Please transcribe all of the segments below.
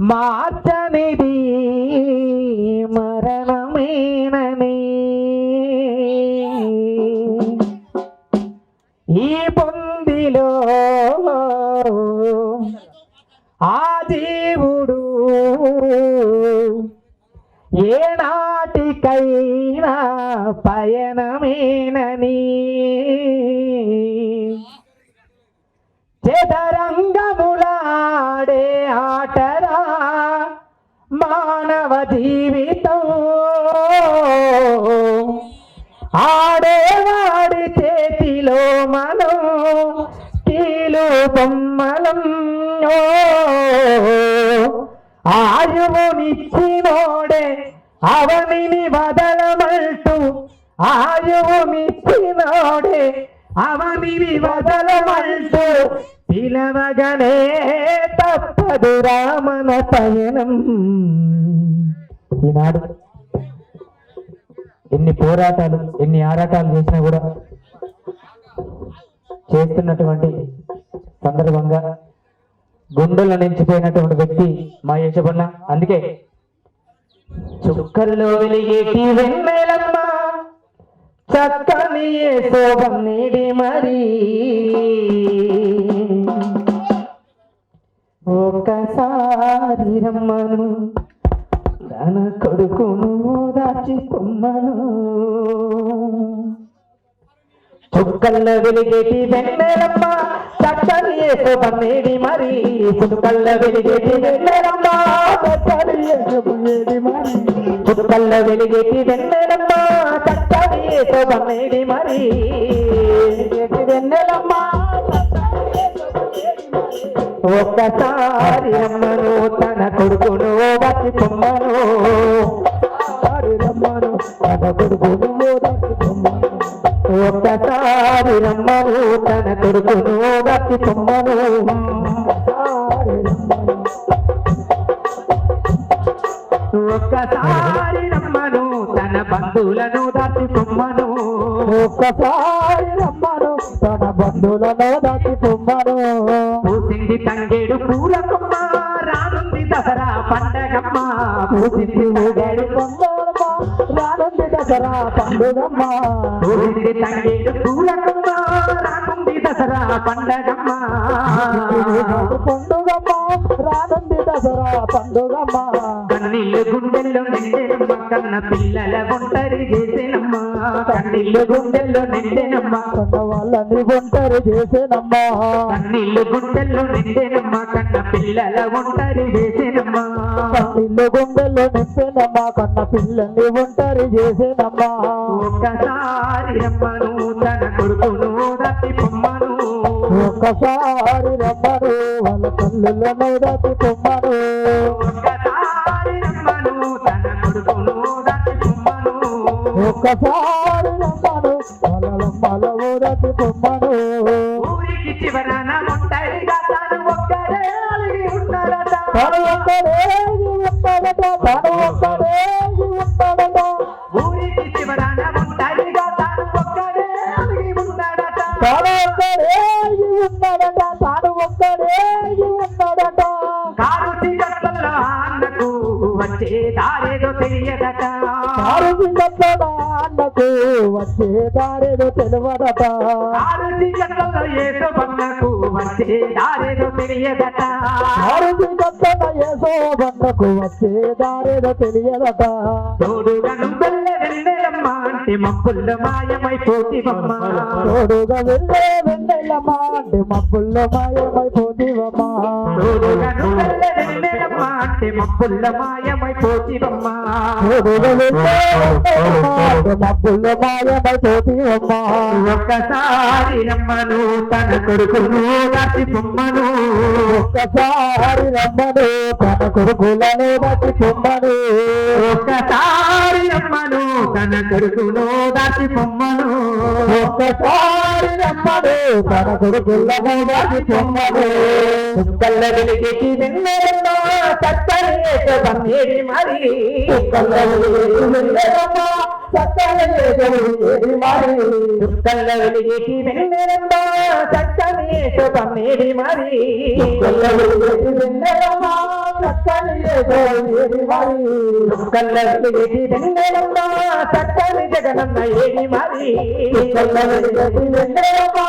మార్చనిది మరణమేనని ఈ పొందిలో ఆ జీవుడు ఏనాటికైనా పయనమేనని చదరంగములాడే ఆటరా మానవ జీవితం ఆడేవాడి చేతిలో మనం కీలు బొమ్మలం ఆయువునిచ్చినోడే అవనిని వదలమంటూ ఆయువునిచ్చినోడే అవనిని వదలమంటూ పిలవగనే తప్పదు రామన పయనం. ఈనాడు ఎన్ని పోరాటాలు ఎన్ని ఆరాటాలు చేసినా కూడా చేస్తున్నటువంటి సందర్భంగా గుండెల్లో నిలిచిపోయినటువంటి వ్యక్తి మా యశబన్న. అందుకే చుక్కల్లో వెలిగేటి వెన్నెలమ్మ చక్కని శోభన్నీడి మరి ఒకసారి రమ్మను తన కొడుకును దాచి పొమ్మను. చుక్కల్లో వెలిగేటి వెన్నెలమ్మ చక్కని శోభన్నీడి మరి చుక్కల్లో వెలిగేటి వెన్నెలమ్మ చక్కని శోభన్నీడి మరి చుక్కల్లో వెలిగేటి వెన్నెలమ్మ చక్కని శోభన్నీడి మరి వెన్నెలమ్మ ఒక్కసారి రమ్మను తన కొడుకును వచ్చి పొమ్మను రమ్మను తన కొడుకును వచ్చి పొమ్మను ఒక్కసారి రమ్మను తన కొడుకును వచ్చి పొమ్మను ఒక్కసారి రమ్మను తన బంధువులను దాచి పొమ్మను ఒక్కసారి రమ్మను తన బంధువులను దాచి పొమ్మను. పూసింది తంగేడు పూల కొమ్మ రానుంది దసరా పండగమ్మ పూసింది ఊగేడు పొంగమ్మ రానుంది దసరా పండుగమ్మ పూసింది తంగేడు పూల కొమ్మ రానుంది దసరా పండగమ్మ పండుగమ్మ రానుంది దసరా పండుగమ్మ. కన్నీళ్ళు గుండెల్లో నిండెనమ్మ కన్న పిల్లల ఒంటరి చేసేనమ్మ కన్నీళ్ళు గుండెల్లో నిండెనమ్మ కన్న వాళ్ళని ఒంటరి చేసేనమ్మ కన్నీళ్ళు గుండెల్లో నిండెనమ్మ కన్న పిల్లల ఒంటరి చేసేనమ్మ కన్నీళ్ళు గుండెల్లో నిండెనమ్మ కన్న పిల్లల్ని ఒంటరి చేసేనమ్మ. ఒక్కసారి రమ్మను తన కొడుకును దాచి పొమ్మను ఒక్కసారి రమ్మను వాళ్ళ కళ్ళులను దాచి పొమ్మను ఒక్కసారి రమ్మను తన కొడుకును దాచి పొమ్మను ఒక్కసారి రమ్మను వాళ్ళ దాచి పొమ్మను. ఊరికి చివరన ఒంటరిగా తను ఒక్కడే అలిగి ఉన్నాడట తను ఒక్కడే ఉన్నాడట తను ఒక్కడే ఉన్నాడట ఊరికి చివరన ఒంటరిగా తను ఒక్కడే అలిగి ఉన్నాడట తను ఒక్కడే ఉన్నాడట తాను ఒక్కడే ఉన్నాడట. కారు చింతల్లో అన్నకు వచ్చే దారేదో తెలియదట కారు చింతల్లో అన్నకు వచ్చే దారేదో తెలియదట కారు చింతల్లో ఏదో బన్నకు వచ్చే దారేదో తెలియదట కారు చింతల్లో ఏదో బన్నకు వచ్చే దారేదో తెలియదట. తోడుగా నువ్వెళ్ళే వెన్నెలమ్మ అంటే మప్పుల్లో మాయమైపోతివమ్మ తోడుగా వెళ్ళే వెన్నెలమ్మ అంటే మప్పుల్లో మాయమైపోతివమ్మ తోడుగా నువ్వెళ్ళే వెన్నెలమ్మ అంటే మప్పుల్లో మాయమైపోతివమ్మ తోడుగా వెళ్ళే వెన్నెలమ్మ అంటే మప్పుల్లో మాయమైపోతివమ్మ. ఒక్కసారి రమ్మను తన కొడుకును దాచి పొమ్మను ఒక్కసారి రమ్మను తన కొడుకులను దాచి పొమ్మను ఒక్కసారి రమ్మను తన కొడుకును దాచి పొమ్మను ఒక్కసారి రమ్మను తన కొడుకులను దాచి పొమ్మను. చుక్కల్ల వెలిగేటి వెన్నెలమ్మ చక్కని శోభన్నీడి మరి చుక్కల్ల వెలిగేటి వెన్నెలమ్మ చక్కని ఏది మరి చుక్కల వెలిగేటి వెన్నెలమ్మ చక్కని పమ్మేది మరి చుక్కల వెలిగేటి వెన్నెలమ్మ చక్కని ఏది మరి చుక్కల వెలిగేటి వెన్నెలమ్మ చక్కని జగనన్న ఏది మరి చుక్కల వెలిగేటి వెన్నెలమ్మ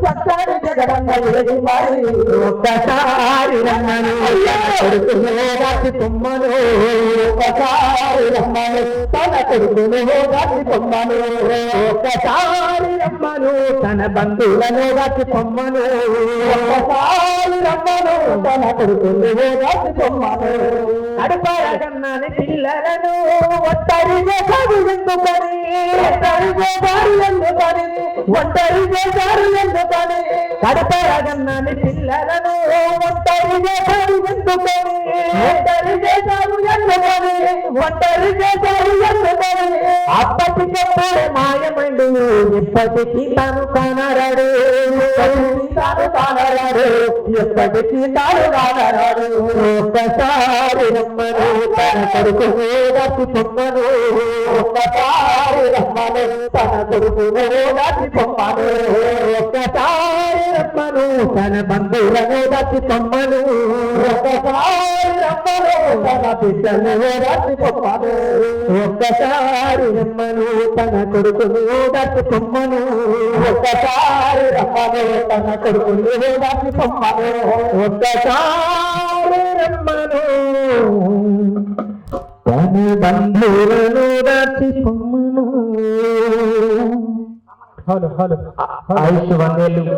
చక్కని జగనన్న ఏది మరి ఒక్కసారి రమ్మను కొడుకును రాసి పొమ్మను ఒక్కసారి రమ్మను తన కొడుకును రాసి పొమ్మను ఒక్కసారి రమ్మను తన బంధువులను రాసి పొమ్మను ఒక్కసారి రమ్మను తన కొడుకును రాసి పొమ్మను అడుపారగన్నాని పిల్లలను ఒంటరి చేశారు ఎందుకని ఒంటరి చేశారు ఎందుకని ఒంటరి చేశారు ఎందుకని కడపరగన్నాని పిల్లలను ఒంటరి చేశారు ఎందుకని ఒంటరి చేశారు ఎందుకని ఒంటరి చేశారు ఎందుకని అప్పటికప్పుడే మాయమండు ఇప్పటికీ తాను కానరాడు తాను కానరాడు ఎప్పటికీ తాను కానరాడు ఒక్కసారి రమ్మను తన కొడుకును రాసి పొమ్మను ఒక్కసారి రమ్మను తన కొడుకును రాసి పొమ్మను ఒక్కసారి రమ్మను తన బంధువులను రాసి పొమ్మను ఒక్కసారి రమ్మను తన బిడ్డను రాసి పొమ్మను ఒక్కసారి రమ్మను తన కొడుకును రాసి పొమ్మను ఒక్కసారి రమ్మను తన కొడుకును రాసి పొమ్మను ఒక్కసారి రమ్మను తన బంధువులను రాసి పొమ్మను. హలో హలో ఆయుష్ 1 ఏళ్ళు